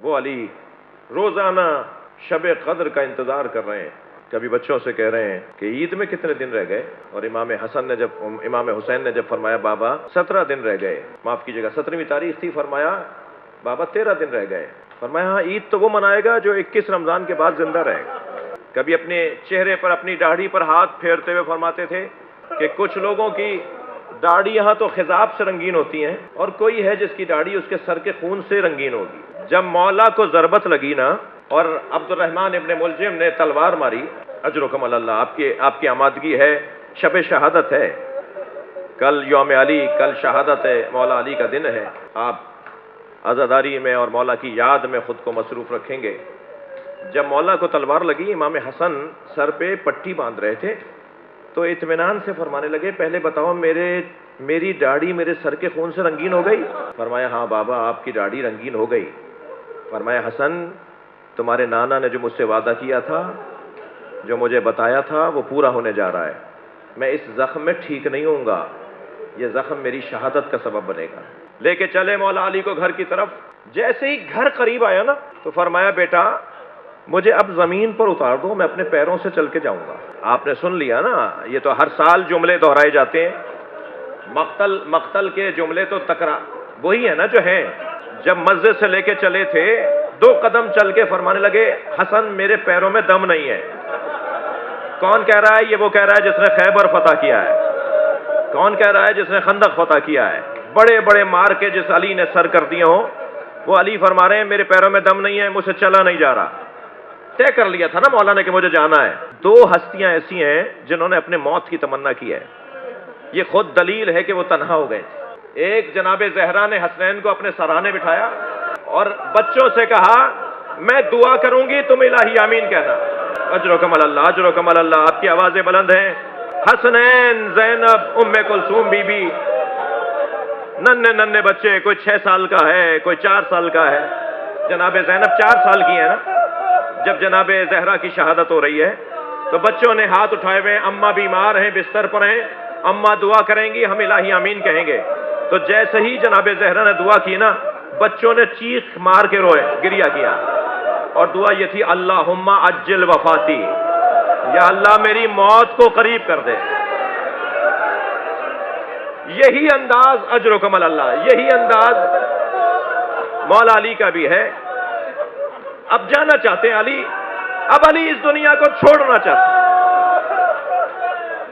وہ علی روزانہ شب قدر کا انتظار کر رہے ہیں. کبھی بچوں سے کہہ رہے ہیں کہ عید میں کتنے دن رہ گئے، اور امام حسین نے جب فرمایا بابا 17 دن رہ گئے، معاف کیجیے گا 17ویں تاریخ تھی، فرمایا بابا 13 دن رہ گئے. فرمایا ہاں عید تو وہ منائے گا جو 21 رمضان کے بعد زندہ رہے گا. کبھی اپنے چہرے پر اپنی داڑھی پر ہاتھ پھیرتے ہوئے فرماتے تھے کہ کچھ لوگوں کی داڑھیاں تو خضاب سے رنگین ہوتی ہیں، اور کوئی ہے جس کی داڑھی اس کے سر کے خون سے رنگین ہوگی. جب مولا کو ضربت لگی نا اور عبد الرحمن ابن ملجم نے تلوار ماری، اجرکم اللہ، آپ کی آمادگی ہے، شب شہادت ہے، کل یوم علی، کل شہادت ہے، مولا علی کا دن ہے. آپ عزاداری میں اور مولا کی یاد میں خود کو مصروف رکھیں گے. جب مولا کو تلوار لگی، امام حسن سر پہ پٹی باندھ رہے تھے تو اطمینان سے فرمانے لگے پہلے بتاؤ میری داڑھی میرے سر کے خون سے رنگین ہو گئی؟ فرمایا ہاں بابا آپ کی داڑھی رنگین ہو گئی. فرمایا حسن تمہارے نانا نے جو مجھ سے وعدہ کیا تھا، جو مجھے بتایا تھا، وہ پورا ہونے جا رہا ہے. میں اس زخم میں ٹھیک نہیں ہوں گا، یہ زخم میری شہادت کا سبب بنے گا. لے کے چلے مولا علی کو گھر کی طرف. جیسے ہی گھر قریب آیا نا تو فرمایا بیٹا مجھے اب زمین پر اتار دو، میں اپنے پیروں سے چل کے جاؤں گا. آپ نے سن لیا نا، یہ تو ہر سال جملے دہرائے جاتے ہیں. مقتل کے جملے تو وہی ہے نا جو ہیں. جب مسجد سے لے کے چلے تھے 2 قدم چل کے فرمانے لگے حسن میرے پیروں میں دم نہیں ہے. کون کہہ رہا ہے؟ یہ وہ کہہ رہا ہے جس نے خیبر فتح کیا ہے. کون کہہ رہا ہے؟ جس نے خندق فتح کیا ہے. بڑے بڑے مار کے جس علی نے سر کر دیے ہوں، وہ علی فرما رہے ہیں میرے پیروں میں دم نہیں ہے، مجھ سے چلا نہیں جا رہا. طے کر لیا تھا نا مولا نے کہ مجھے جانا ہے. 2 ہستیاں ایسی ہیں جنہوں نے اپنے موت کی تمنا کی ہے. یہ خود دلیل ہے کہ وہ تنہا ہو گئے. ایک جناب زہرا نے حسنین کو اپنے سرانے بٹھایا اور بچوں سے کہا میں دعا کروں گی تم الہی آمین کہنا. اجرکم اللہ، اجرکم اللہ. آپ کی آوازیں بلند ہیں. حسنین، زینب، ام کلثوم بی بی، ننے بچے، کوئی 6 سال کا ہے، کوئی 4 سال کا ہے. جناب زینب 4 سال کی ہے نا. جب جناب زہرا کی شہادت ہو رہی ہے تو بچوں نے ہاتھ اٹھائے ہوئے، اماں بیمار ہیں، بستر پر ہیں، اماں دعا کریں گی، ہم الہی آمین کہیں گے. تو جیسے ہی جناب زہرا نے دعا کی نا، بچوں نے چیخ مار کے روئے، گریہ کیا، اور دعا یہ تھی اللہم عجل وفاتی، یا اللہ میری موت کو قریب کر دے. یہی انداز اجرکم اللہ، یہی انداز مولا علی کا بھی ہے. اب جانا چاہتے ہیں علی، اب علی اس دنیا کو چھوڑنا چاہتے ہیں.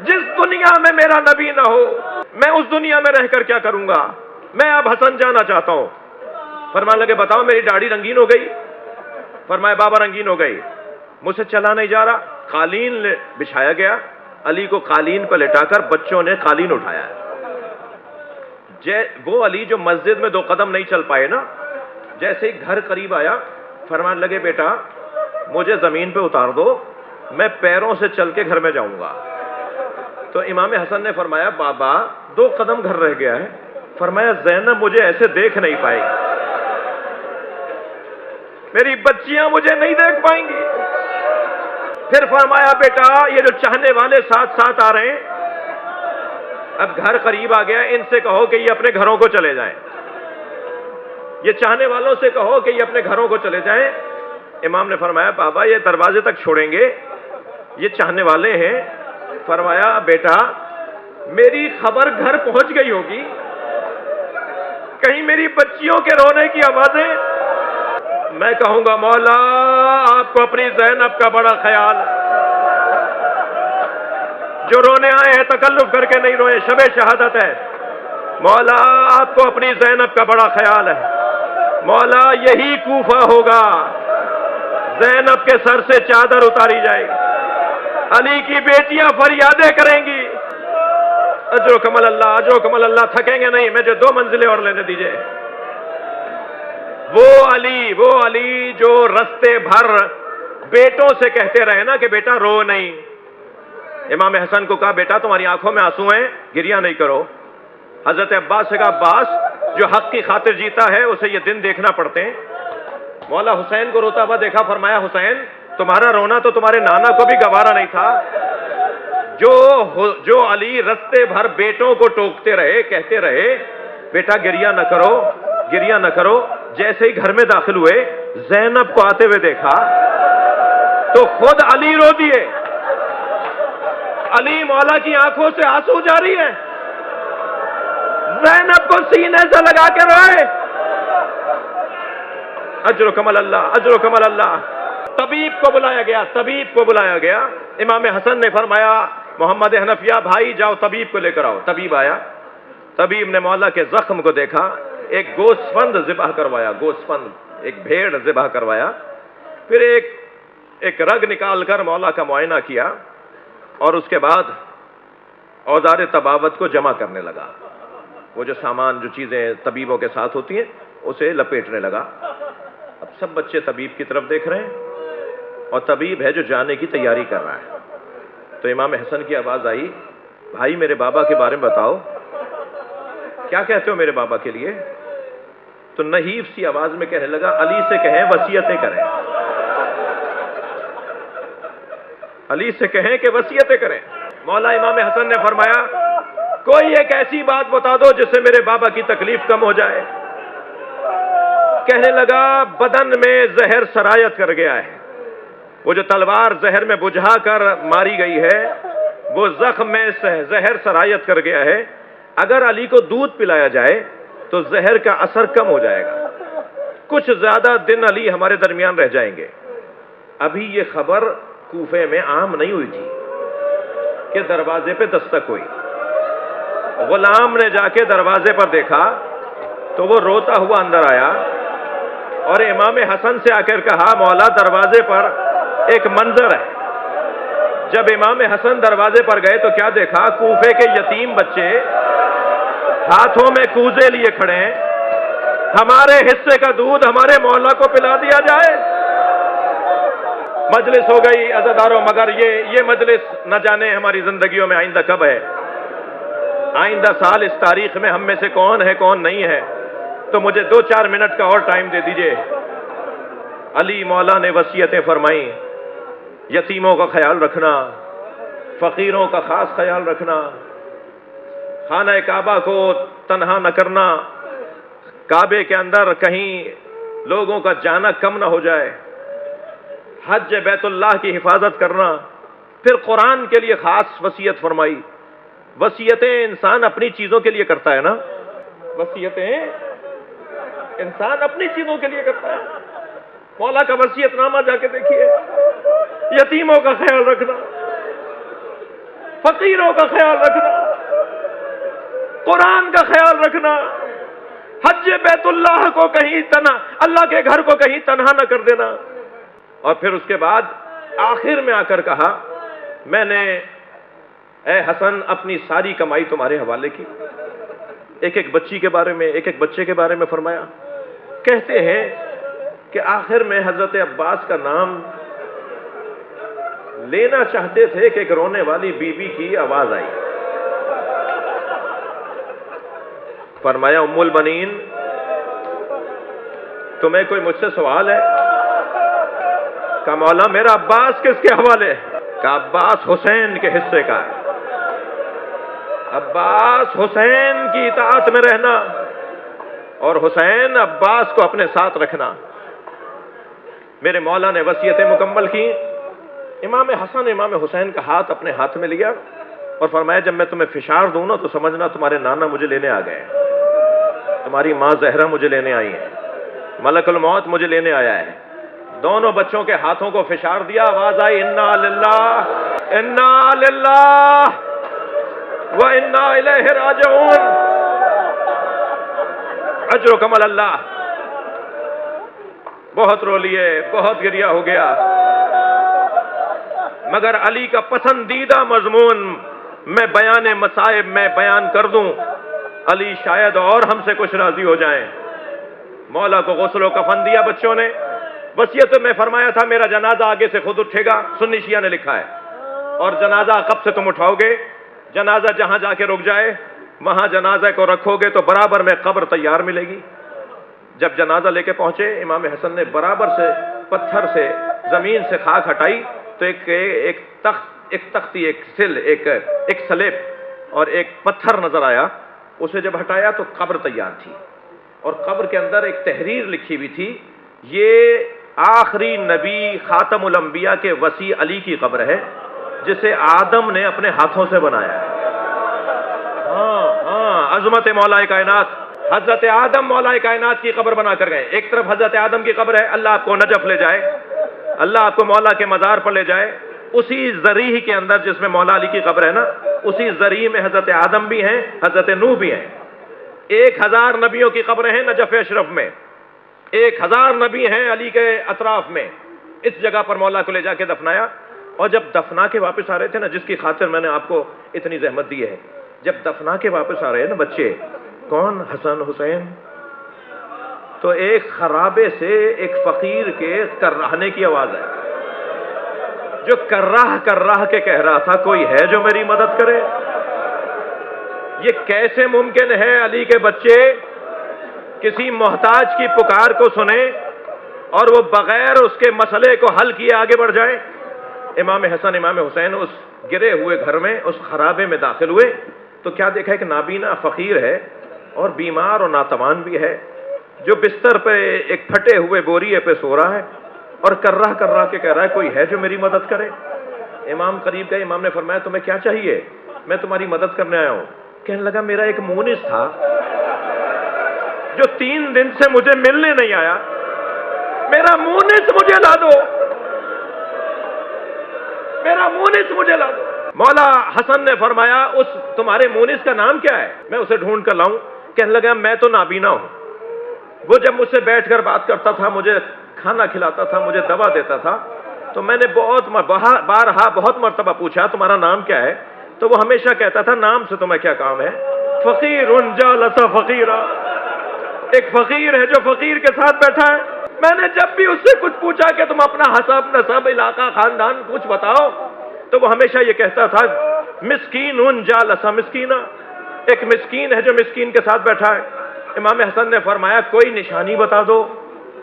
جس دنیا میں میرا نبی نہ ہو میں اس دنیا میں رہ کر کیا کروں گا؟ میں اب حسن جانا چاہتا ہوں. فرمانے لگے بتاؤ میری داڑھی رنگین ہو گئی؟ فرمایا بابا رنگین ہو گئی، مجھ سے چلا نہیں جا رہا. قالین بچھایا گیا، علی کو قالین پر لٹا کر بچوں نے قالین اٹھایا ہے. وہ علی جو مسجد میں 2 قدم نہیں چل پائے نا، جیسے ہی گھر قریب آیا فرمانے لگے بیٹا مجھے زمین پہ اتار دو، میں پیروں سے چل کے گھر میں جاؤں گا. تو امام حسن نے فرمایا بابا 2 قدم گھر رہ گیا ہے. فرمایا زینب مجھے ایسے دیکھ نہیں پائے گی، میری بچیاں مجھے نہیں دیکھ پائیں گی. پھر فرمایا بیٹا یہ جو چاہنے والے ساتھ ساتھ آ رہے ہیں، اب گھر قریب آ گیا، ان سے کہو کہ یہ اپنے گھروں کو چلے جائیں. یہ چاہنے والوں سے کہو کہ یہ اپنے گھروں کو چلے جائیں. امام نے فرمایا بابا یہ دروازے تک چھوڑیں گے، یہ چاہنے والے ہیں. فرمایا بیٹا میری خبر گھر پہنچ گئی ہوگی، کہیں میری بچیوں کے رونے کی آوازیں، میں کہوں گا مولا آپ کو اپنی زینب کا بڑا خیال، جو رونے آئے ہیں تکلف کر کے نہیں روئے، شب شہادت ہے. مولا آپ کو اپنی زینب کا بڑا خیال ہے. مولا یہی کوفہ ہوگا، زینب کے سر سے چادر اتاری جائے گی، علی کی بیٹیاں فریادیں کریں گی. اجرکم اللہ، اجرکم اللہ. تھکیں گے نہیں، مجھے 2 منزلیں اور لینے دیجئے. وہ علی جو رستے بھر بیٹوں سے کہتے رہے نا کہ بیٹا رو نہیں. امام حسن کو کہا بیٹا تمہاری آنکھوں میں آنسو ہیں، گریہ نہیں کرو. حضرت عباس سے کہا عباس جو حق کی خاطر جیتا ہے اسے یہ دن دیکھنا پڑتے ہیں. مولا حسین کو روتا ہوا دیکھا، فرمایا حسین تمہارا رونا تو تمہارے نانا کو بھی گوارا نہیں تھا. جو علی رستے بھر بیٹوں کو ٹوکتے رہے، کہتے رہے بیٹا گریہ نہ کرو، گریہ نہ کرو. جیسے ہی گھر میں داخل ہوئے زینب کو آتے ہوئے دیکھا تو خود علی رو دیے. علی مولا کی آنکھوں سے آنسو جاری ہے, زینب کو سینے سے لگا کے روئے. اجرکم اللہ, اجرکم اللہ. طبیب کو بلایا گیا, طبیب کو بلایا گیا. امام حسن نے فرمایا محمد حنفیہ بھائی جاؤ طبیب کو لے کر آؤ. طبیب آیا, طبیب نے مولا کے زخم کو دیکھا, ایک گوسفند ذبح کروایا, گوسفند ایک بھیڑ ذبح کروایا, پھر ایک رگ نکال کر مولا کا معائنہ کیا اور اس کے بعد اوزار طباوت کو جمع کرنے لگا. وہ جو سامان, جو چیزیں طبیبوں کے ساتھ ہوتی ہیں اسے لپیٹنے لگا. اب سب بچے طبیب کی طرف دیکھ رہے ہیں اور طبیب ہے جو جانے کی تیاری کر رہا ہے. تو امام حسن کی آواز آئی, بھائی میرے بابا کے بارے میں بتاؤ, کیا کہتے ہو میرے بابا کے لیے؟ تو نحیف سی آواز میں کہنے لگا, علی سے کہیں وصیتیں کریں, علی سے کہیں کہ وصیتیں کریں. مولا امام حسن نے فرمایا کوئی ایک ایسی بات بتا دو جس سے میرے بابا کی تکلیف کم ہو جائے. کہنے لگا بدن میں زہر سرایت کر گیا ہے, وہ جو تلوار زہر میں بجھا کر ماری گئی ہے وہ زخم میں زہر سرایت کر گیا ہے. اگر علی کو دودھ پلایا جائے تو زہر کا اثر کم ہو جائے گا. کچھ زیادہ دن علی ہمارے درمیان رہ جائیں گے. ابھی یہ خبر کوفے میں عام نہیں ہوئی تھی کہ دروازے پہ دستک ہوئی. غلام نے جا کے دروازے پر دیکھا تو وہ روتا ہوا اندر آیا اور امام حسن سے آ کر کہا مولا دروازے پر ایک منظر ہے. جب امام حسن دروازے پر گئے تو کیا دیکھا, کوفے کے یتیم بچے ہاتھوں میں کوزے لیے کھڑے ہیں, ہمارے حصے کا دودھ ہمارے مولا کو پلا دیا جائے. مجلس ہو گئی عزاداروں, مگر یہ مجلس نہ جانے ہماری زندگیوں میں آئندہ کب ہے. آئندہ سال اس تاریخ میں ہم میں سے کون ہے کون نہیں ہے, تو مجھے 2-4 منٹ کا اور ٹائم دے دیجئے. علی مولا نے وصیتیں فرمائیں, یتیموں کا خیال رکھنا, فقیروں کا خاص خیال رکھنا, خانہ کعبہ کو تنہا نہ کرنا, کعبے کے اندر کہیں لوگوں کا جانا کم نہ ہو جائے, حج بیت اللہ کی حفاظت کرنا. پھر قرآن کے لیے خاص وصیت فرمائی. وصیتیں انسان اپنی چیزوں کے لیے کرتا ہے نا, وصیتیں انسان اپنی چیزوں کے لیے کرتا ہے. مولا کا وصیت نامہ جا کے دیکھیے, یتیموں کا خیال رکھنا, فقیروں کا خیال رکھنا, قرآن کا خیال رکھنا, حج بیت اللہ کو کہیں تنہا, اللہ کے گھر کو کہیں تنہا نہ کر دینا. اور پھر اس کے بعد آخر میں آ کر کہا میں نے اے حسن اپنی ساری کمائی تمہارے حوالے کی. ایک ایک بچی کے بارے میں, ایک ایک بچے کے بارے میں فرمایا. کہتے ہیں کہ آخر میں حضرت عباس کا نام لینا چاہتے تھے کہ ایک رونے والی بی بی کی آواز آئی. فرمایا ام البنین تمہیں کوئی مجھ سے سوال ہے؟ کہ مولا میرا عباس کس کے حوالے ہے؟ کہ عباس حسین کے حصے کا ہے. عباس حسین کی اطاعت میں رہنا اور حسین عباس کو اپنے ساتھ رکھنا. میرے مولا نے وصیتیں مکمل کی. امام حسن امام حسین کا ہاتھ اپنے ہاتھ میں لیا اور فرمایا جب میں تمہیں فشار دوں نا تو سمجھنا تمہارے نانا مجھے لینے آ گئے, تمہاری ماں زہرا مجھے لینے آئی ہیں, ملک الموت مجھے لینے آیا ہے. دونوں بچوں کے ہاتھوں کو فشار دیا, آواز آئی انا للہ و انا الیہ راجعون. اجرکم اللہ. بہت رو لیے, بہت گریہ ہو گیا, مگر علی کا پسندیدہ مضمون میں بیان مصائب میں بیان کر دوں, علی شاید اور ہم سے کچھ راضی ہو جائیں. مولا کو غسل و کفن دیا بچوں نے. وصیت میں فرمایا تھا میرا جنازہ آگے سے خود اٹھے گا, سنی شیعہ نے لکھا ہے, اور جنازہ کب سے تم اٹھاؤ گے, جنازہ جہاں جا کے رک جائے وہاں جنازہ کو رکھو گے تو برابر میں قبر تیار ملے گی. جب جنازہ لے کے پہنچے امام حسن نے برابر سے پتھر سے زمین سے خاک ہٹائی تو ایک تختی, ایک سل, ایک سلیب اور ایک پتھر نظر آیا. اسے جب ہٹایا تو قبر تیار تھی. اور قبر کے اندر ایک تحریر لکھی ہوئی تھی، یہ آخری نبی خاتم الانبیاء کے وسیع علی کی قبر ہے جسے آدم نے اپنے ہاتھوں سے بنایا ہے۔ ہاں عظمت مولا کائنات، حضرت آدم مولا کائنات کی قبر بنا کر گئے۔ ایک طرف حضرت آدم کی قبر ہے، اللہ آپ کو نجف لے جائے، اللہ آپ کو مولا کے مزار پر لے جائے۔ اسی ذریح کے اندر جس میں مولا علی کی قبر ہے نا، اسی ذریح میں حضرت آدم بھی ہیں، حضرت نوح بھی ہیں۔ 1000 نبیوں کی قبریں ہیں نجف اشرف میں، 1000 نبی ہیں علی کے اطراف میں۔ اس جگہ پر مولا کو لے جا کے دفنایا، اور جب دفنا کے واپس آ رہے تھے نا، جس کی خاطر میں نے آپ کو اتنی زحمت دی ہے، جب دفنا کے واپس آ رہے ہیں نا بچے، کون؟ حسن حسین، تو ایک خرابے سے ایک فقیر کے کرہنے کی آواز ہے، جو کرہ کے کہہ رہا تھا کوئی ہے جو میری مدد کرے۔ یہ کیسے ممکن ہے علی کے بچے کسی محتاج کی پکار کو سنیں اور وہ بغیر اس کے مسئلے کو حل کیے آگے بڑھ جائیں؟ امام حسن امام حسین اس گرے ہوئے گھر میں، اس خرابے میں داخل ہوئے تو کیا دیکھا؟ ایک نابینا فقیر ہے اور بیمار اور ناتوان بھی ہے، جو بستر پہ ایک پھٹے ہوئے بوریے پہ سو رہا ہے اور کرہ کے کہہ رہا ہے کوئی ہے جو میری مدد کرے۔ امام قریب گئے، امام نے فرمایا تمہیں کیا چاہیے؟ میں تمہاری مدد کرنے آیا ہوں۔ کہنے لگا میرا ایک مونس تھا جو 3 دن سے مجھے ملنے نہیں آیا، میرا مونس مجھے لا دو، میرا مونس مجھے لا دو۔ مولا حسن نے فرمایا اس تمہارے مونس کا نام کیا ہے؟ میں اسے ڈھونڈ کر لاؤں۔ کہنے لگا میں تو نابینا ہوں، وہ جب مجھ سے بیٹھ کر بات کرتا تھا، مجھے کھانا کھلاتا تھا، مجھے دوا دیتا تھا، تو میں نے بارہا بہت مرتبہ پوچھا تمہارا نام کیا ہے، تو وہ ہمیشہ کہتا تھا نام سے تمہیں کیا کام ہے؟ فقیر جالس فقیرا، ایک فقیر ہے جو فقیر کے ساتھ بیٹھا ہے۔ میں نے جب بھی اس سے کچھ پوچھا کہ تم اپنا حسب نسب علاقہ خاندان کچھ بتاؤ، تو وہ ہمیشہ یہ کہتا تھا مسکین جالس مسکینا، ایک مسکین ہے جو مسکین کے ساتھ بیٹھا ہے۔ امام حسن نے فرمایا کوئی نشانی بتا دو،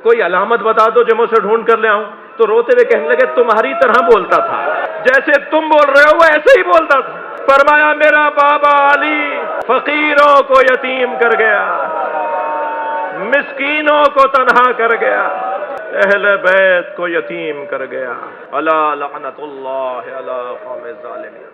کوئی علامت بتا دو جو میں اسے ڈھونڈ کر لے آؤں۔ تو روتے ہوئے کہنے لگے تمہاری طرح بولتا تھا، جیسے تم بول رہے ہو وہ ایسے ہی بولتا تھا۔ فرمایا میرا بابا علی فقیروں کو یتیم کر گیا، مسکینوں کو تنہا کر گیا، اہل بیت کو یتیم کر گیا۔ الا لعنت اللہ علی قوم الظالمین۔